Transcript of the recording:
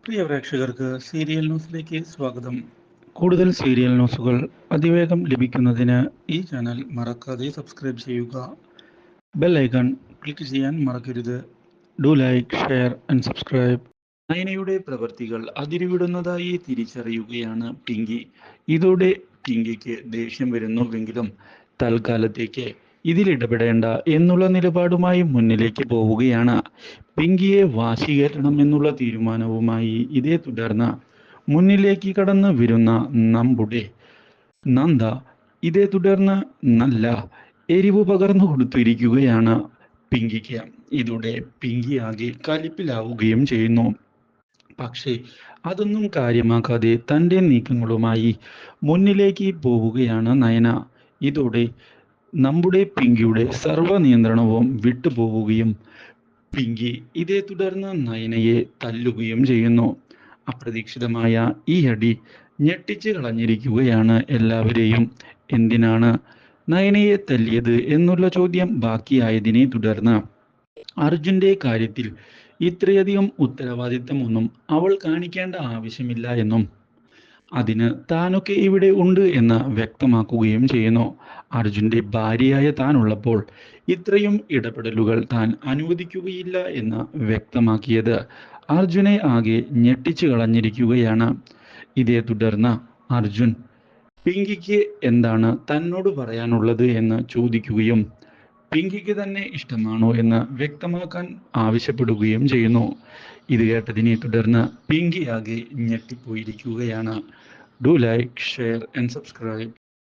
പ്രിയ പ്രേക്ഷകർക്ക് സീരിയൽ ന്യൂസിലേക്ക് സ്വാഗതം. കൂടുതൽ സീരിയൽ ന്യൂസുകൾ അതിവേഗം ലഭിക്കുന്നതിന് ഈ ചാനൽ മറക്കാതെ സബ്സ്ക്രൈബ് ചെയ്യുക. ബെൽ ഐക്കൺ ക്ലിക്ക് ചെയ്യാൻ മറക്കരുത്. Do like, share and subscribe. നയനയുടെ പ്രവൃത്തികൾ അതിരുവിടുന്നതായി തിരിച്ചറിയുകയാണ് പിങ്കി. ഇതോടെ പിങ്കിക്ക് ദേഷ്യം വരുന്നുവെങ്കിലും തൽക്കാലത്തേക്ക് ഇതിലിടപെടേണ്ട എന്നുള്ള നിലപാടുമായി മുന്നിലേക്ക് പോവുകയാണ്. പിങ്കിയെ വാശീകരണം എന്നുള്ള തീരുമാനവുമായി ഇതേ തുടർന്ന് മുന്നിലേക്ക് കടന്നു വരുന്ന നമ്മുടെ നന്ദ ഇതേ തുടർന്ന് നല്ല എരിവ് പകർന്നു കൊടുത്തിരിക്കുകയാണ് പിങ്കിക്ക്. ഇതോടെ പിങ്കി ആകെ കലിപ്പിലാവുകയും ചെയ്യുന്നു. പക്ഷേ അതൊന്നും കാര്യമാക്കാതെ തൻ്റെ നീക്കങ്ങളുമായി മുന്നിലേക്ക് പോവുകയാണ് നയന. ഇതോടെ നമ്മുടെ പിങ്കിയുടെ സർവ്വ നിയന്ത്രണവും വിട്ടുപോവുകയും പിങ്കി ഇതേ തുടർന്ന് നയനയെ തല്ലുകയും ചെയ്യുന്നു. അപ്രതീക്ഷിതമായ ഈ അടി ഞെട്ടിച്ച് കളഞ്ഞിരിക്കുകയാണ് എല്ലാവരെയും. എന്തിനാണ് നയനയെ തല്ലിയത് എന്നുള്ള ചോദ്യം ബാക്കിയായതിനെ തുടർന്ന് അർജുന്റെ കാര്യത്തിൽ ഇത്രയധികം ഉത്തരവാദിത്തമൊന്നും അവൾ കാണിക്കേണ്ട ആവശ്യമില്ല എന്നും അതിന് താനൊക്കെ ഇവിടെ ഉണ്ട് എന്ന് വ്യക്തമാക്കുകയും ചെയ്യുന്നു. അർജുന്റെ ഭാര്യയായ താനുള്ളപ്പോൾ ഇത്രയും ഇടപെടലുകൾ താൻ അനുവദിക്കുകയില്ല എന്ന് വ്യക്തമാക്കിയത് അർജുനെ ആകെ ഞെട്ടിച്ചു കളഞ്ഞിരിക്കുകയാണ്. ഇതേ തുടർന്ന് അർജുൻ പിങ്കിക്ക് എന്താണ് തന്നോട് പറയാനുള്ളത് എന്ന് ചോദിക്കുകയും പിങ്കിക്ക് തന്നെ ഇഷ്ടമാണോ എന്ന് വ്യക്തമാക്കാൻ ആവശ്യപ്പെടുകയും ചെയ്യുന്നു. ഇത് കേട്ടതിനെ തുടർന്ന് പിങ്കി ആകെ ഞെട്ടിപ്പോയിരിക്കുകയാണ്. Do like, share and subscribe.